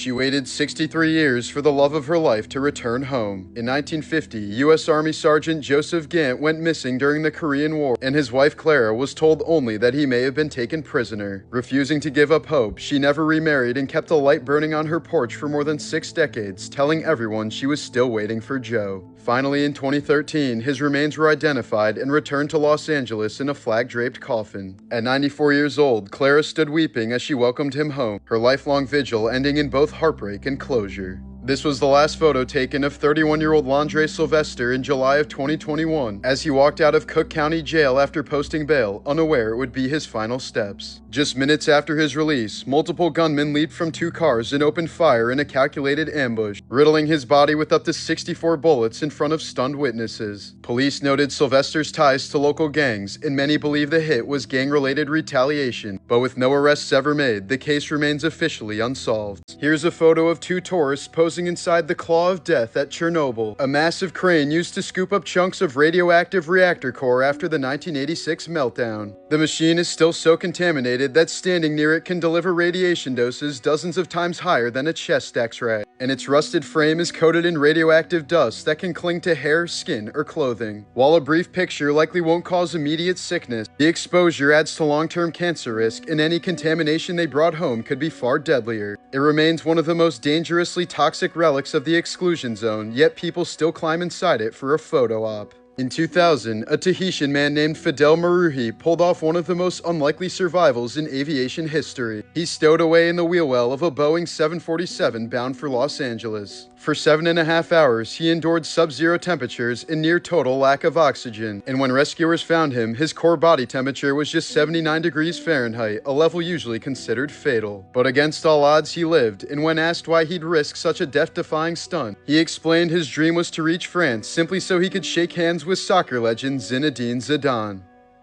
She waited 63 years for the love of her life to return home. In 1950, U.S. Army Sergeant Joseph Gant went missing during the Korean War, and his wife Clara was told only that he may have been taken prisoner. Refusing to give up hope, she never remarried and kept a light burning on her porch for more than 6 decades, telling everyone she was still waiting for Joe. Finally, in 2013, his remains were identified and returned to Los Angeles in a flag-draped coffin. At 94 years old, Clara stood weeping as she welcomed him home, her lifelong vigil ending in both heartbreak and closure. This was the last photo taken of 31-year-old Landry Sylvester in July of 2021, as he walked out of Cook County Jail after posting bail, unaware it would be his final steps. Just minutes after his release, multiple gunmen leaped from 2 cars and opened fire in a calculated ambush, riddling his body with up to 64 bullets in front of stunned witnesses. Police noted Sylvester's ties to local gangs, and many believe the hit was gang-related retaliation, but with no arrests ever made, the case remains officially unsolved. Here's a photo of 2 tourists posing inside the Claw of Death at Chernobyl, a massive crane used to scoop up chunks of radioactive reactor core after the 1986 meltdown. The machine is still so contaminated that standing near it can deliver radiation doses dozens of times higher than a chest X-ray, and its rusted frame is coated in radioactive dust that can cling to hair, skin, or clothing. While a brief picture likely won't cause immediate sickness, the exposure adds to long-term cancer risk, and any contamination they brought home could be far deadlier. It remains one of the most dangerously toxic relics of the exclusion zone, yet people still climb inside it for a photo op. In 2000, a Tahitian man named Fidel Maruhi pulled off one of the most unlikely survivals in aviation history. He stowed away in the wheel well of a Boeing 747 bound for Los Angeles. For 7.5 hours, he endured sub-zero temperatures and near total lack of oxygen, and when rescuers found him, his core body temperature was just 79 degrees Fahrenheit, a level usually considered fatal. But against all odds, he lived, and when asked why he'd risk such a death-defying stunt, he explained his dream was to reach France simply so he could shake hands with soccer legend Zinedine Zidane.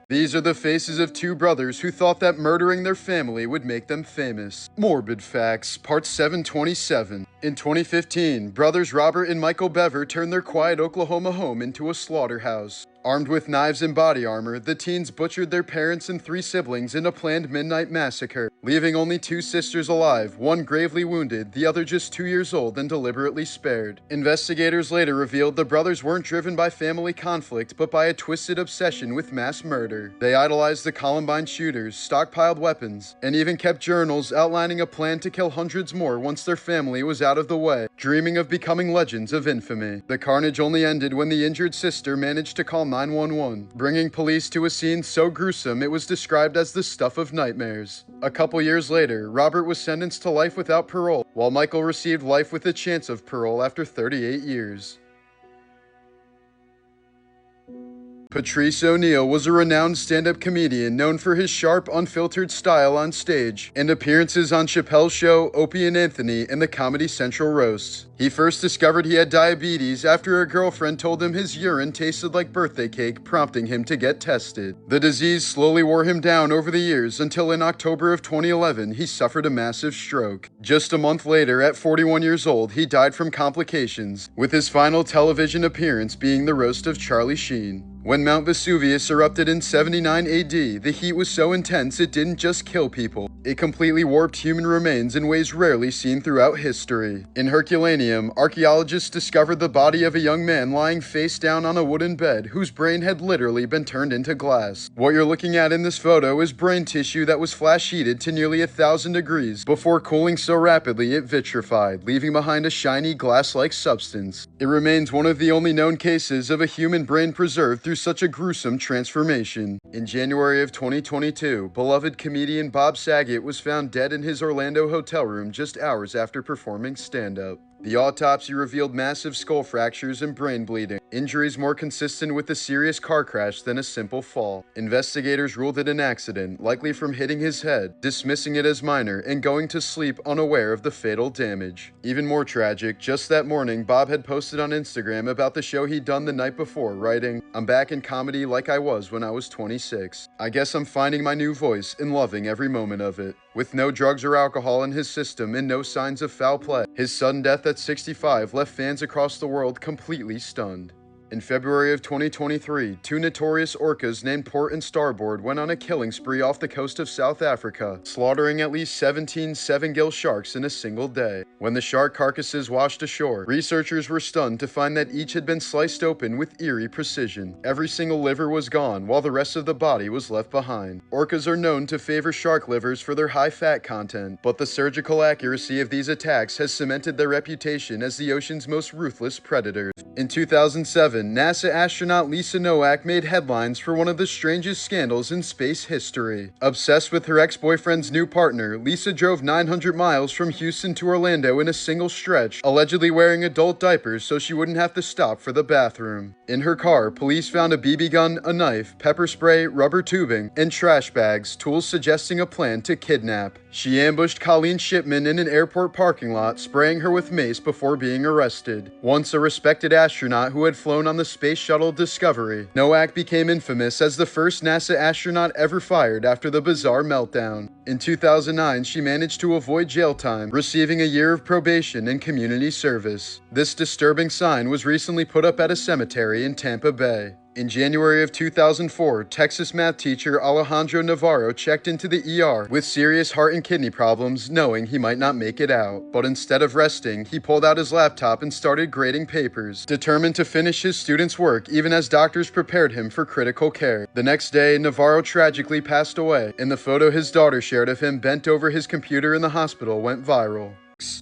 These are the faces of 2 brothers who thought that murdering their family would make them famous. Morbid Facts, Part 727. In 2015, brothers Robert and Michael Bever turned their quiet Oklahoma home into a slaughterhouse. Armed with knives and body armor, the teens butchered their parents and 3 siblings in a planned midnight massacre, leaving only 2 sisters alive, one gravely wounded, the other just 2 years old and deliberately spared. Investigators later revealed the brothers weren't driven by family conflict, but by a twisted obsession with mass murder. They idolized the Columbine shooters, stockpiled weapons, and even kept journals outlining a plan to kill hundreds more once their family was out of the way, dreaming of becoming legends of infamy. The carnage only ended when the injured sister managed to call 911, bringing police to a scene so gruesome it was described as the stuff of nightmares. A couple years later, Robert was sentenced to life without parole, while Michael received life with a chance of parole after 38 years. Patrice O'Neal was a renowned stand-up comedian known for his sharp, unfiltered style on stage and appearances on Chappelle's Show, Opie and Anthony, and the Comedy Central roasts. He first discovered he had diabetes after a girlfriend told him his urine tasted like birthday cake, prompting him to get tested. The disease slowly wore him down over the years until in October of 2011, he suffered a massive stroke. Just a month later, at 41 years old, he died from complications, with his final television appearance being the roast of Charlie Sheen. When Mount Vesuvius erupted in 79 AD, the heat was so intense it didn't just kill people. It completely warped human remains in ways rarely seen throughout history. In Herculaneum, archaeologists discovered the body of a young man lying face down on a wooden bed whose brain had literally been turned into glass. What you're looking at in this photo is brain tissue that was flash heated to nearly 1,000 degrees before cooling so rapidly it vitrified, leaving behind a shiny glass-like substance. It remains one of the only known cases of a human brain preserved through such a gruesome transformation. In January of 2022, beloved comedian Bob Saget was found dead in his Orlando hotel room just hours after performing stand-up. The autopsy revealed massive skull fractures and brain bleeding, injuries more consistent with a serious car crash than a simple fall. Investigators ruled it an accident, likely from hitting his head, dismissing it as minor, and going to sleep unaware of the fatal damage. Even more tragic, just that morning, Bob had posted on Instagram about the show he'd done the night before, writing, "I'm back in comedy like I was when I was 26. I guess I'm finding my new voice and loving every moment of it." With no drugs or alcohol in his system and no signs of foul play, his sudden death at 65 left fans across the world completely stunned. In February of 2023, two notorious orcas named Port and Starboard went on a killing spree off the coast of South Africa, slaughtering at least 17 seven-gill sharks in a single day. When the shark carcasses washed ashore, researchers were stunned to find that each had been sliced open with eerie precision. Every single liver was gone, while the rest of the body was left behind. Orcas are known to favor shark livers for their high fat content, but the surgical accuracy of these attacks has cemented their reputation as the ocean's most ruthless predators. In 2007, NASA astronaut Lisa Nowak made headlines for one of the strangest scandals in space history. Obsessed with her ex-boyfriend's new partner, Lisa drove 900 miles from Houston to Orlando in a single stretch, allegedly wearing adult diapers so she wouldn't have to stop for the bathroom. In her car, police found a BB gun, a knife, pepper spray, rubber tubing, and trash bags, tools suggesting a plan to kidnap. She ambushed Colleen Shipman in an airport parking lot, spraying her with mace before being arrested. Once a respected astronaut who had flown on the Space Shuttle Discovery, Nowak became infamous as the first NASA astronaut ever fired after the bizarre meltdown. In 2009, she managed to avoid jail time, receiving a year of probation and community service. This disturbing sign was recently put up at a cemetery in Tampa Bay. In January of 2004, Texas math teacher Alejandro Navarro checked into the ER with serious heart and kidney problems, knowing he might not make it out. But instead of resting, he pulled out his laptop and started grading papers, determined to finish his students' work even as doctors prepared him for critical care. The next day, Navarro tragically passed away, and the photo his daughter shared of him bent over his computer in the hospital went viral.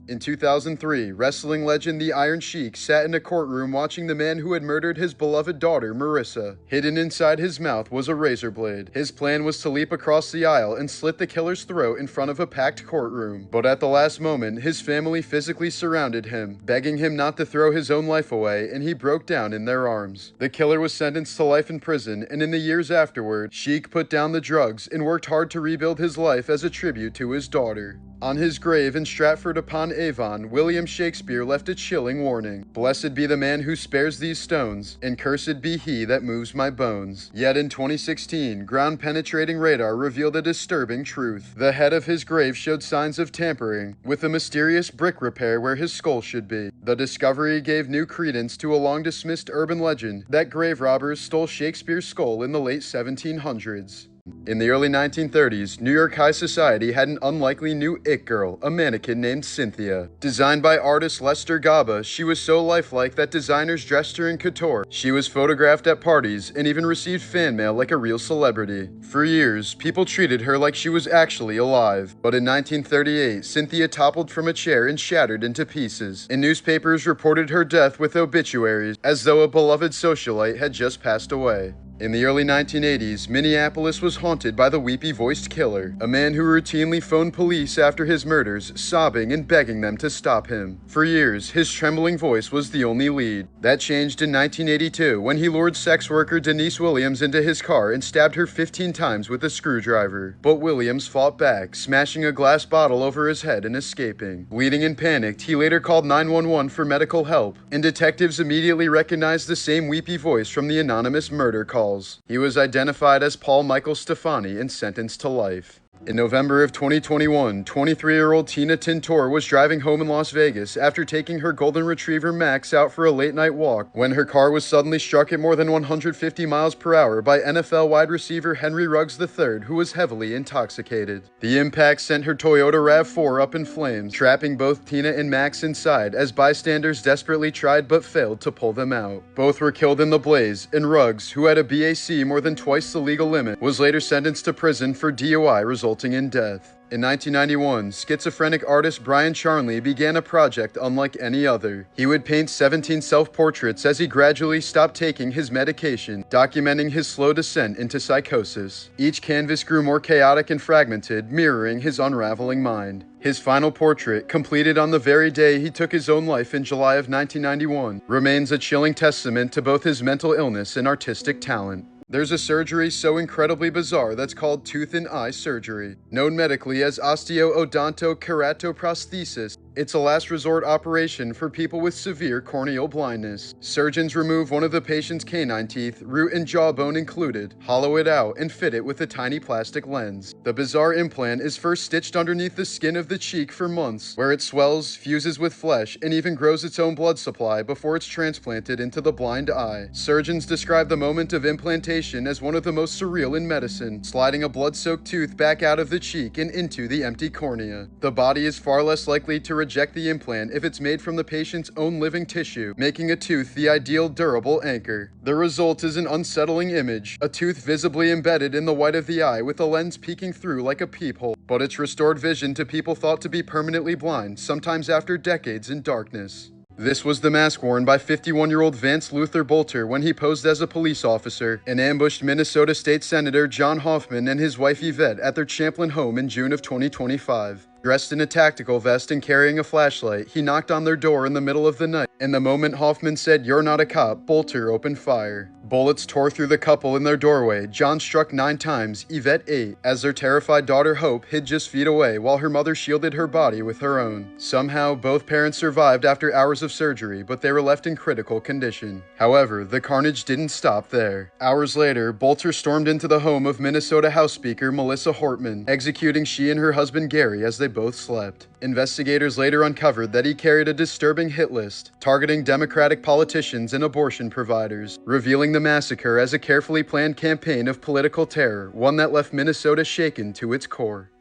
In 2003, wrestling legend The Iron Sheik sat in a courtroom watching the man who had murdered his beloved daughter, Marissa. Hidden inside his mouth was a razor blade. His plan was to leap across the aisle and slit the killer's throat in front of a packed courtroom. But at the last moment, his family physically surrounded him, begging him not to throw his own life away, and he broke down in their arms. The killer was sentenced to life in prison, and in the years afterward, Sheik put down the drugs and worked hard to rebuild his life as a tribute to his daughter. On his grave in Stratford-upon-Avon, William Shakespeare left a chilling warning. "Blessed be the man who spares these stones, and cursed be he that moves my bones." Yet in 2016, ground-penetrating radar revealed a disturbing truth. The head of his grave showed signs of tampering, with a mysterious brick repair where his skull should be. The discovery gave new credence to a long-dismissed urban legend that grave robbers stole Shakespeare's skull in the late 1700s. In the early 1930s, New York high society had an unlikely new it girl, a mannequin named Cynthia. Designed by artist Lester Gaba, she was so lifelike that designers dressed her in couture. She was photographed at parties and even received fan mail like a real celebrity. For years, people treated her like she was actually alive. But in 1938, Cynthia toppled from a chair and shattered into pieces, and newspapers reported her death with obituaries as though a beloved socialite had just passed away. In the early 1980s, Minneapolis was haunted by the weepy-voiced killer, a man who routinely phoned police after his murders, sobbing and begging them to stop him. For years, his trembling voice was the only lead. That changed in 1982 when he lured sex worker Denise Williams into his car and stabbed her 15 times with a screwdriver. But Williams fought back, smashing a glass bottle over his head and escaping. Bleeding and panicked, he later called 911 for medical help, and detectives immediately recognized the same weepy voice from the anonymous murder call. He was identified as Paul Michael Stefani and sentenced to life. In November of 2021, 23-year-old Tina Tintor was driving home in Las Vegas after taking her golden retriever Max out for a late-night walk when her car was suddenly struck at more than 150 miles per hour by NFL wide receiver Henry Ruggs III, who was heavily intoxicated. The impact sent her Toyota RAV4 up in flames, trapping both Tina and Max inside as bystanders desperately tried but failed to pull them out. Both were killed in the blaze, and Ruggs, who had a BAC more than twice the legal limit, was later sentenced to prison for DUI resulting in death. In 1991, schizophrenic artist Brian Charnley began a project unlike any other. He would paint 17 self-portraits as he gradually stopped taking his medication, documenting his slow descent into psychosis. Each canvas grew more chaotic and fragmented, mirroring his unraveling mind. His final portrait, completed on the very day he took his own life in July of 1991, remains a chilling testament to both his mental illness and artistic talent. There's a surgery so incredibly bizarre that's called tooth and eye surgery. Known medically as osteoodontokeratoprosthesis, It's a last resort operation for people with severe corneal blindness. Surgeons remove one of the patient's canine teeth, root and jawbone included, hollow it out, and fit it with a tiny plastic lens. The bizarre implant is first stitched underneath the skin of the cheek for months, where it swells, fuses with flesh, and even grows its own blood supply before it's transplanted into the blind eye. Surgeons describe the moment of implantation as one of the most surreal in medicine, sliding a blood-soaked tooth back out of the cheek and into the empty cornea. The body is far less likely to reject the implant if it's made from the patient's own living tissue, making a tooth the ideal durable anchor. The result is an unsettling image, a tooth visibly embedded in the white of the eye with a lens peeking through like a peephole. But it's restored vision to people thought to be permanently blind, sometimes after decades in darkness. This was the mask worn by 51-year-old Vance Luther Bolter when he posed as a police officer and ambushed Minnesota State Senator John Hoffman and his wife Yvette at their Champlin home in June of 2025. Dressed in a tactical vest and carrying a flashlight, he knocked on their door in the middle of the night, and the moment Hoffman said, "You're not a cop," Bolter opened fire. Bullets tore through the couple in their doorway. John struck 9 times, Yvette 8, as their terrified daughter Hope hid just feet away while her mother shielded her body with her own. Somehow, both parents survived after hours of surgery, but they were left in critical condition. However, the carnage didn't stop there. Hours later, Bolter stormed into the home of Minnesota House Speaker Melissa Hortman, executing she and her husband Gary as they both slept. Investigators later uncovered that he carried a disturbing hit list, targeting Democratic politicians and abortion providers, revealing the massacre as a carefully planned campaign of political terror, one that left Minnesota shaken to its core.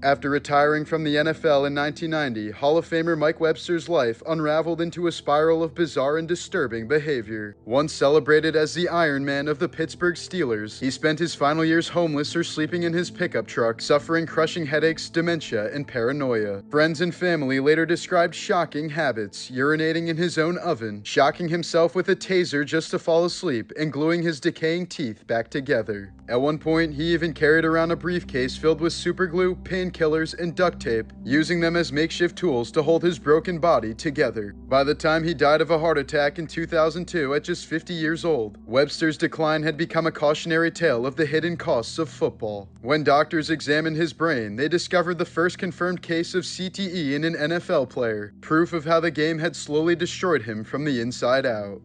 After retiring from the NFL in 1990, Hall of Famer Mike Webster's life unraveled into a spiral of bizarre and disturbing behavior. Once celebrated as the Iron Man of the Pittsburgh Steelers, he spent his final years homeless or sleeping in his pickup truck, suffering crushing headaches, dementia, and paranoia. Friends and family later described shocking habits, urinating in his own oven, shocking himself with a taser just to fall asleep, and gluing his decaying teeth back together. At one point, he even carried around a briefcase filled with superglue, painkillers, and duct tape, using them as makeshift tools to hold his broken body together. By the time he died of a heart attack in 2002 at just 50 years old, Webster's decline had become a cautionary tale of the hidden costs of football. When doctors examined his brain, they discovered the first confirmed case of CTE in an NFL player, proof of how the game had slowly destroyed him from the inside out.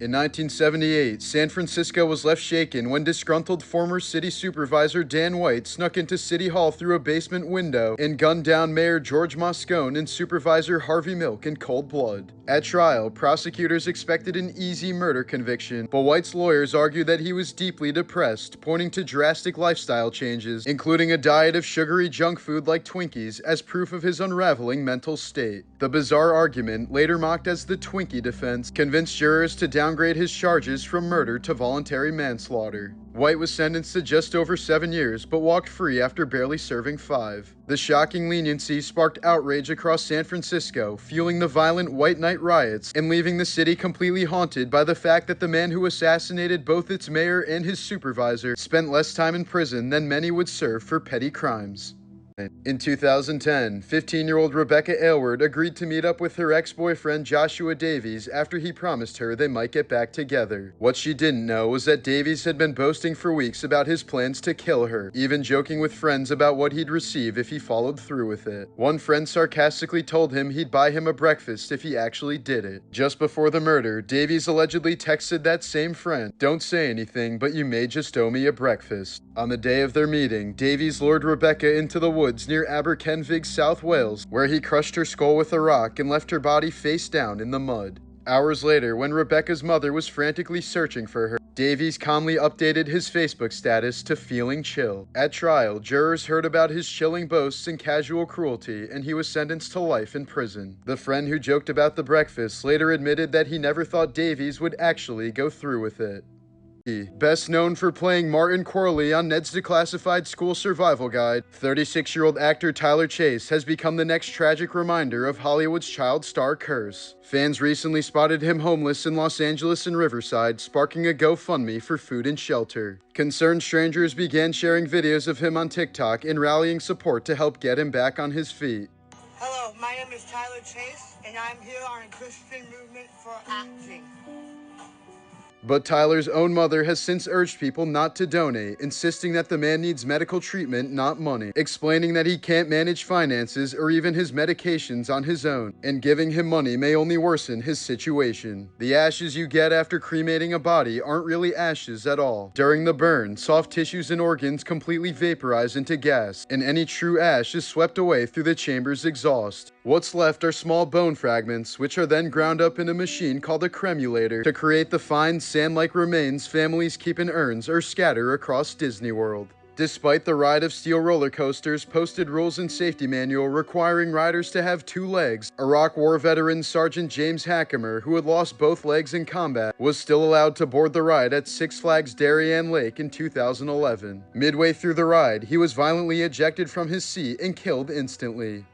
In 1978, San Francisco was left shaken when disgruntled former city supervisor Dan White snuck into City Hall through a basement window and gunned down Mayor George Moscone and Supervisor Harvey Milk in cold blood. At trial, prosecutors expected an easy murder conviction, but White's lawyers argued that he was deeply depressed, pointing to drastic lifestyle changes, including a diet of sugary junk food like Twinkies, as proof of his unraveling mental state. The bizarre argument, later mocked as the Twinkie defense, convinced jurors to downgrade his charges from murder to voluntary manslaughter. White was sentenced to just over 7 years, but walked free after barely serving 5. The shocking leniency sparked outrage across San Francisco, fueling the violent White Night riots and leaving the city completely haunted by the fact that the man who assassinated both its mayor and his supervisor spent less time in prison than many would serve for petty crimes. In 2010, 15-year-old Rebecca Aylward agreed to meet up with her ex-boyfriend Joshua Davies after he promised her they might get back together. What she didn't know was that Davies had been boasting for weeks about his plans to kill her, even joking with friends about what he'd receive if he followed through with it. One friend sarcastically told him he'd buy him a breakfast if he actually did it. Just before the murder, Davies allegedly texted that same friend, "Don't say anything, but you may just owe me a breakfast." On the day of their meeting, Davies lured Rebecca into the woods near Aberkenfig, South Wales, where he crushed her skull with a rock and left her body face down in the mud. Hours later, when Rebecca's mother was frantically searching for her, Davies calmly updated his Facebook status to "feeling chill." At trial, jurors heard about his chilling boasts and casual cruelty, and he was sentenced to life in prison. The friend who joked about the breakfast later admitted that he never thought Davies would actually go through with it. Best known for playing Martin Corley on Ned's Declassified School Survival Guide, 36-year-old actor Tyler Chase has become the next tragic reminder of Hollywood's child star curse. Fans recently spotted him homeless in Los Angeles and Riverside, sparking a GoFundMe for food and shelter. Concerned strangers began sharing videos of him on TikTok and rallying support to help get him back on his feet. Hello, my name is Tyler Chase, and I'm here on a Christian movement for acting. But Tyler's own mother has since urged people not to donate, insisting that the man needs medical treatment, not money, explaining that he can't manage finances or even his medications on his own, and giving him money may only worsen his situation. The ashes you get after cremating a body aren't really ashes at all. During the burn, soft tissues and organs completely vaporize into gas, and any true ash is swept away through the chamber's exhaust. What's left are small bone fragments, which are then ground up in a machine called a cremulator to create the fine sand-like remains families keep in urns or scatter across Disney World. Despite the ride of steel roller coasters, posted rules and safety manual requiring riders to have 2 legs, Iraq War veteran Sergeant James Hackemer, who had lost both legs in combat, was still allowed to board the ride at Six Flags Darien Lake in 2011. Midway through the ride, he was violently ejected from his seat and killed instantly.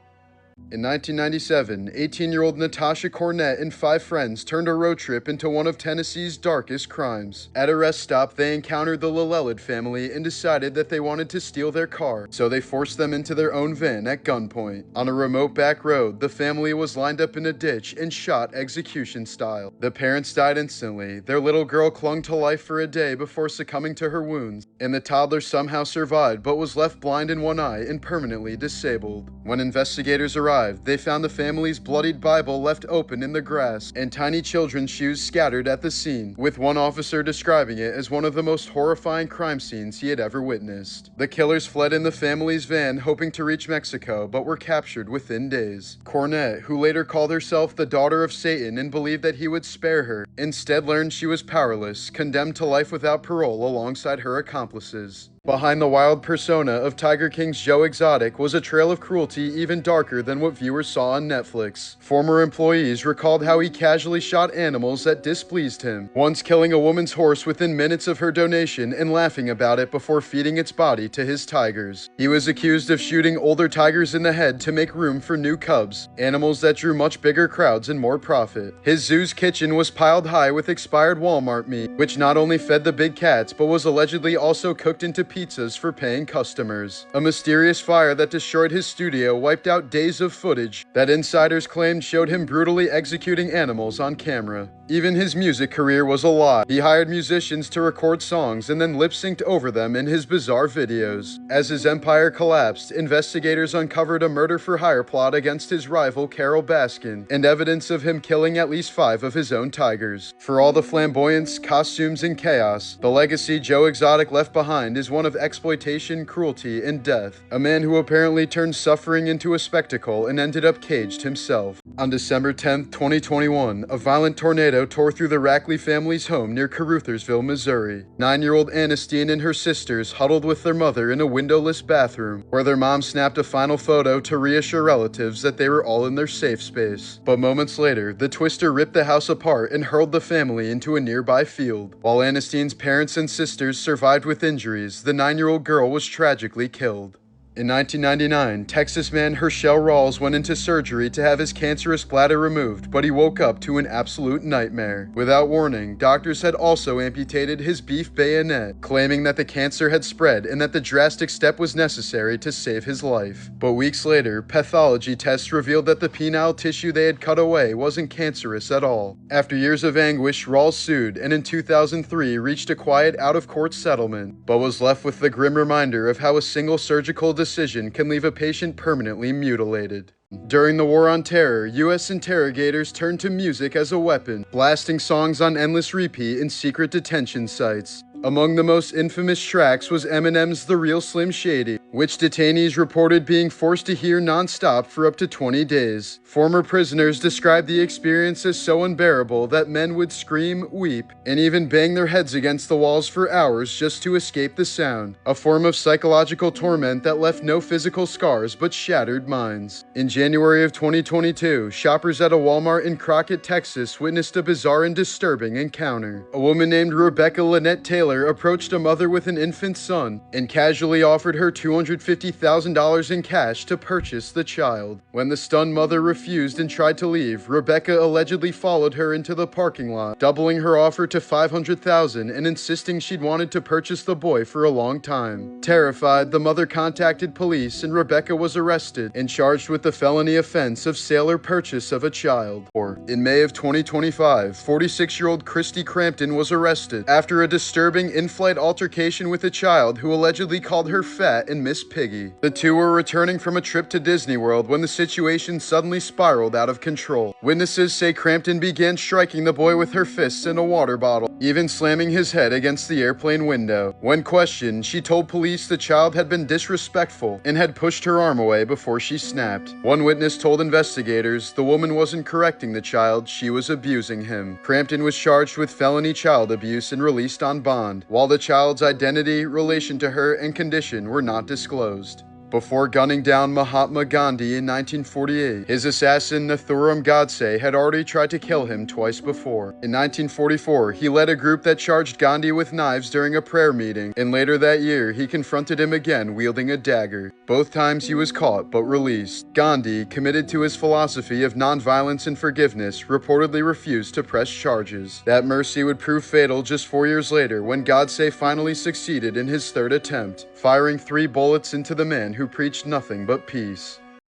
In 1997, 18-year-old Natasha Cornett and 5 friends turned a road trip into one of Tennessee's darkest crimes. At a rest stop, they encountered the Llewellyn family and decided that they wanted to steal their car, so they forced them into their own van at gunpoint. On a remote back road, the family was lined up in a ditch and shot execution style. The parents died instantly, their little girl clung to life for a day before succumbing to her wounds, and the toddler somehow survived but was left blind in one eye and permanently disabled. When investigators arrived, they found the family's bloodied Bible left open in the grass and tiny children's shoes scattered at the scene, with one officer describing it as one of the most horrifying crime scenes he had ever witnessed. The killers fled in the family's van hoping to reach Mexico, but were captured within days. Cornett, who later called herself the daughter of Satan and believed that he would spare her, instead learned she was powerless, condemned to life without parole alongside her accomplices. Behind the wild persona of Tiger King's Joe Exotic was a trail of cruelty even darker than what viewers saw on Netflix. Former employees recalled how he casually shot animals that displeased him, once killing a woman's horse within minutes of her donation and laughing about it before feeding its body to his tigers. He was accused of shooting older tigers in the head to make room for new cubs, animals that drew much bigger crowds and more profit. His zoo's kitchen was piled high with expired Walmart meat, which not only fed the big cats but was allegedly also cooked into pizzas for paying customers. A mysterious fire that destroyed his studio wiped out days of footage that insiders claimed showed him brutally executing animals on camera. Even his music career was a lie. He hired musicians to record songs and then lip-synced over them in his bizarre videos. As his empire collapsed, investigators uncovered a murder-for-hire plot against his rival Carol Baskin and evidence of him killing at least 5 of his own tigers. For all the flamboyance, costumes, and chaos, the legacy Joe Exotic left behind is one of exploitation, cruelty, and death. A man who apparently turned suffering into a spectacle and ended up caged himself. On December 10, 2021, a violent tornado tore through the Rackley family's home near Caruthersville, Missouri. 9-year-old Ernestine and her sisters huddled with their mother in a windowless bathroom, where their mom snapped a final photo to reassure relatives that they were all in their safe space. But moments later, the twister ripped the house apart and hurled the family into a nearby field. While Ernestine's parents and sisters survived with injuries, the 9-year-old girl was tragically killed. In 1999, Texas man Herschel Rawls went into surgery to have his cancerous bladder removed, but he woke up to an absolute nightmare. Without warning, doctors had also amputated his beef bayonet, claiming that the cancer had spread and that the drastic step was necessary to save his life. But weeks later, pathology tests revealed that the penile tissue they had cut away wasn't cancerous at all. After years of anguish, Rawls sued and in 2003 reached a quiet out-of-court settlement, but was left with the grim reminder of how a single surgical decision can leave a patient permanently mutilated. During the War on Terror, U.S. interrogators turned to music as a weapon, blasting songs on endless repeat in secret detention sites. Among the most infamous tracks was Eminem's The Real Slim Shady, which detainees reported being forced to hear non-stop for up to 20 days. Former prisoners described the experience as so unbearable that men would scream, weep, and even bang their heads against the walls for hours just to escape the sound, a form of psychological torment that left no physical scars but shattered minds. In January of 2022, shoppers at a Walmart in Crockett, Texas witnessed a bizarre and disturbing encounter. A woman named Rebecca Lynette Taylor killer approached a mother with an infant son and casually offered her $250,000 in cash to purchase the child. When the stunned mother refused and tried to leave, Rebecca allegedly followed her into the parking lot, doubling her offer to $500,000 and insisting she'd wanted to purchase the boy for a long time. Terrified, the mother contacted police and Rebecca was arrested and charged with the felony offense of sale or purchase of a child. In May of 2025, 46-year-old Christy Crampton was arrested after a disturbing in-flight altercation with a child who allegedly called her fat and Miss Piggy. The two were returning from a trip to Disney World when the situation suddenly spiraled out of control. Witnesses say Crampton began striking the boy with her fists and a water bottle, even slamming his head against the airplane window. When questioned, she told police the child had been disrespectful and had pushed her arm away before she snapped. One witness told investigators the woman wasn't correcting the child, she was abusing him. Crampton was charged with felony child abuse and released on bond, while the child's identity, relation to her, and condition were not disclosed. Before gunning down Mahatma Gandhi in 1948, his assassin Nathuram Godse had already tried to kill him twice before. In 1944, he led a group that charged Gandhi with knives during a prayer meeting, and later that year, he confronted him again wielding a dagger. Both times he was caught but released. Gandhi, committed to his philosophy of nonviolence and forgiveness, reportedly refused to press charges. That mercy would prove fatal just 4 years later when Godse finally succeeded in his third attempt, firing 3 bullets into the man who preached nothing but peace.